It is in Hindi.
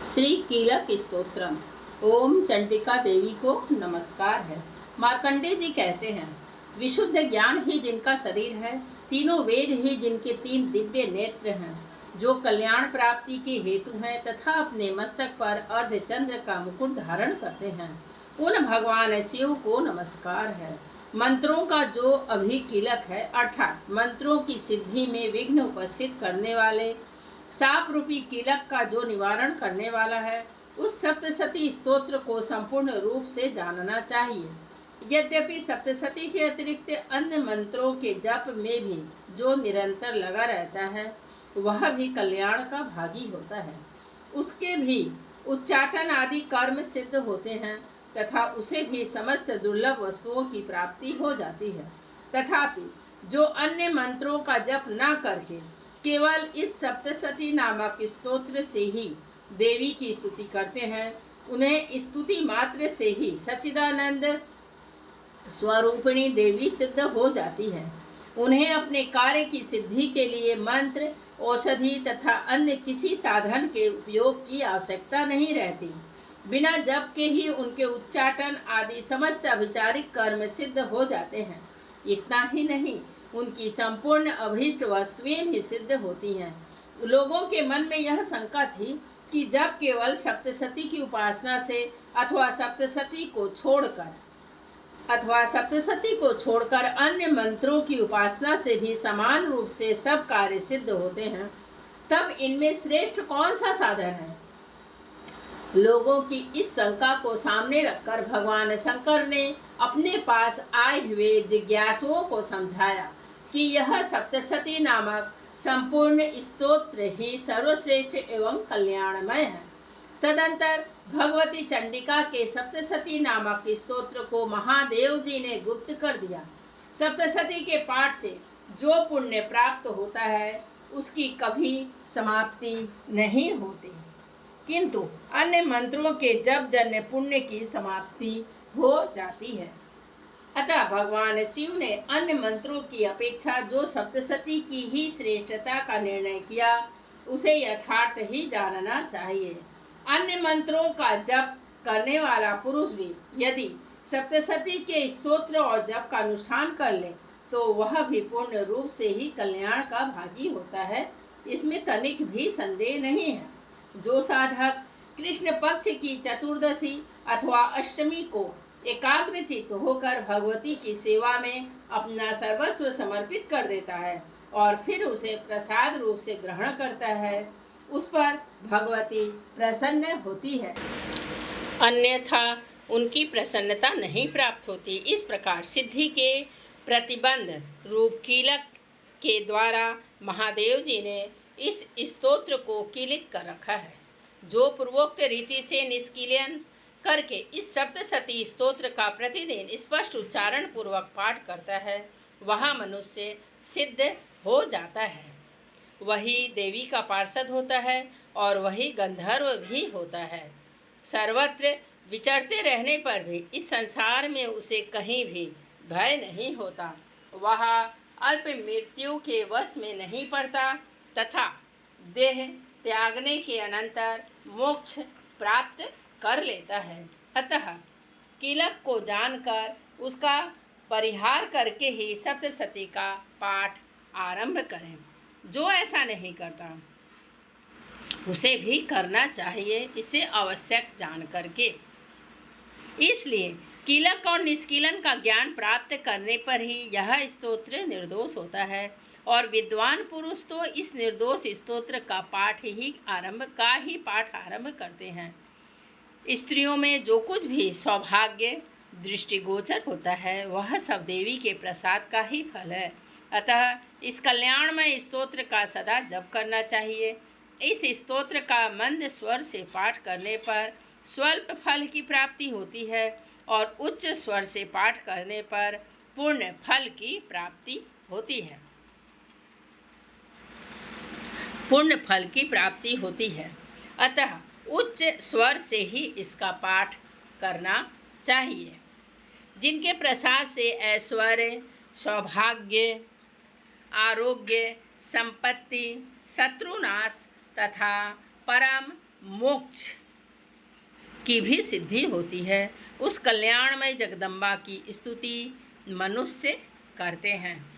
श्री कीलक स्तोत्रम। ओम चंडिका देवी को नमस्कार है। मार्कंडेय जी कहते हैं, विशुद्ध ज्ञान ही जिनका शरीर है, तीनों वेद ही जिनके तीन दिव्य नेत्र हैं, जो कल्याण प्राप्ति के हेतु हैं तथा अपने मस्तक पर अर्धचंद्र का मुकुट धारण करते हैं, उन भगवान शिव को नमस्कार है। मंत्रों का जो अभिकीलक है, अर्थात मंत्रों की सिद्धि में विघ्न उपस्थित करने वाले, साप रूपी कीलक का जो निवारण करने वाला है, उस सप्तशती स्तोत्र को संपूर्ण रूप से जानना चाहिए। यद्यपि सप्तशती के अतिरिक्त अन्य मंत्रों के जप में भी जो निरंतर लगा रहता है, वह भी कल्याण का भागी होता है। उसके भी उच्चाटन आदि कर्म सिद्ध होते हैं तथा उसे भी समस्त दुर्लभ वस्तुओं की प्राप्ति हो जाती है। तथापि जो अन्य मंत्रों का जप न करके केवल इस सप्तशती नामक स्तोत्र से ही देवी की स्तुति करते हैं, उन्हें स्तुति मात्र से ही सच्चिदानंद स्वरूपिणी देवी सिद्ध हो जाती है। उन्हें अपने कार्य की सिद्धि के लिए मंत्र, औषधि तथा अन्य किसी साधन के उपयोग की आवश्यकता नहीं रहती। बिना जप के ही उनके उच्चाटन आदि समस्त अभिचारिक कर्म सिद्ध हो जाते हैं। इतना ही नहीं, उनकी संपूर्ण अभीष्ट वस्तुएं भी सिद्ध होती हैं। लोगों के मन में यह शंका थी कि जब केवल सप्तशती की उपासना से अथवा सप्तशती को छोड़कर अन्य मंत्रों की उपासना से भी समान रूप से सब कार्य सिद्ध होते हैं, तब इनमें श्रेष्ठ कौन सा साधन है? लोगों की इस शंका को सामने रखकर भगवान शंकर ने अपने पास आए हुए जिज्ञासुओं को समझाया कि यह सप्तशती नामक संपूर्ण स्तोत्र ही सर्वश्रेष्ठ एवं कल्याणमय है। तदंतर भगवती चंडिका के सप्तशती नामक स्तोत्र को महादेव जी ने गुप्त कर दिया। सप्तशती के पाठ से जो पुण्य प्राप्त होता है, उसकी कभी समाप्ति नहीं होती, किंतु अन्य मंत्रों के जप जन्य पुण्य की समाप्ति हो जाती है। अतः भगवान शिव ने अन्य मंत्रों की अपेक्षा जो सप्तशती की ही श्रेष्ठता का निर्णय किया, उसे यथार्थ ही जानना चाहिए। अन्य मंत्रों का जप करने वाला पुरुष भी यदि सप्तशती के स्तोत्र और जप का अनुष्ठान कर ले, तो वह भी पूर्ण रूप से ही कल्याण का भागी होता है। इसमें तनिक भी संदेह नहीं है। जो साधक कृष्ण पक्ष की चतुर्दशी अथवा अष्टमी को एकाग्रचित्त होकर भगवती की सेवा में अपना सर्वस्व समर्पित कर देता है और फिर उसे प्रसाद रूप से ग्रहण करता है, उस पर भगवती प्रसन्न होती है, अन्यथा उनकी प्रसन्नता नहीं प्राप्त होती। इस प्रकार सिद्धि के प्रतिबंध रूप कीलक के द्वारा महादेव जी ने इस स्तोत्र को कीलित कर रखा है। जो पूर्वोक्त रीति से निष्कीलन करके इस सप्तशती स्तोत्र का प्रतिदिन स्पष्ट उच्चारण पूर्वक पाठ करता है, वह मनुष्य सिद्ध हो जाता है, वही देवी का पार्षद होता है और वही गंधर्व भी होता है। सर्वत्र विचरते रहने पर भी इस संसार में उसे कहीं भी भय नहीं होता। वह अल्प मृत्यु के वश में नहीं पड़ता तथा देह त्यागने के अनंतर मोक्ष प्राप्त कर लेता है। अतः कीलक को जानकर उसका परिहार करके ही सप्तशती का पाठ आरंभ करें। जो ऐसा नहीं करता, उसे भी करना चाहिए, इसे आवश्यक जान करके। इसलिए कीलक और निष्कीलन का ज्ञान प्राप्त करने पर ही यह स्तोत्र निर्दोष होता है और विद्वान पुरुष तो इस निर्दोष स्तोत्र का पाठ आरंभ करते हैं। स्त्रियों में जो कुछ भी सौभाग्य दृष्टिगोचर होता है, वह सब देवी के प्रसाद का ही फल है। अतः इस कल्याणमय स्तोत्र का सदा जप करना चाहिए। इस स्तोत्र का मंद स्वर से पाठ करने पर स्वल्प फल की प्राप्ति होती है और उच्च स्वर से पाठ करने पर पूर्ण फल की प्राप्ति होती है। अतः उच्च स्वर से ही इसका पाठ करना चाहिए। जिनके प्रसाद से ऐश्वर्य, सौभाग्य, आरोग्य, संपत्ति, शत्रुनाश तथा परम मोक्ष की भी सिद्धि होती है। उस कल्याणमय जगदम्बा की स्तुति मनुष्य करते हैं।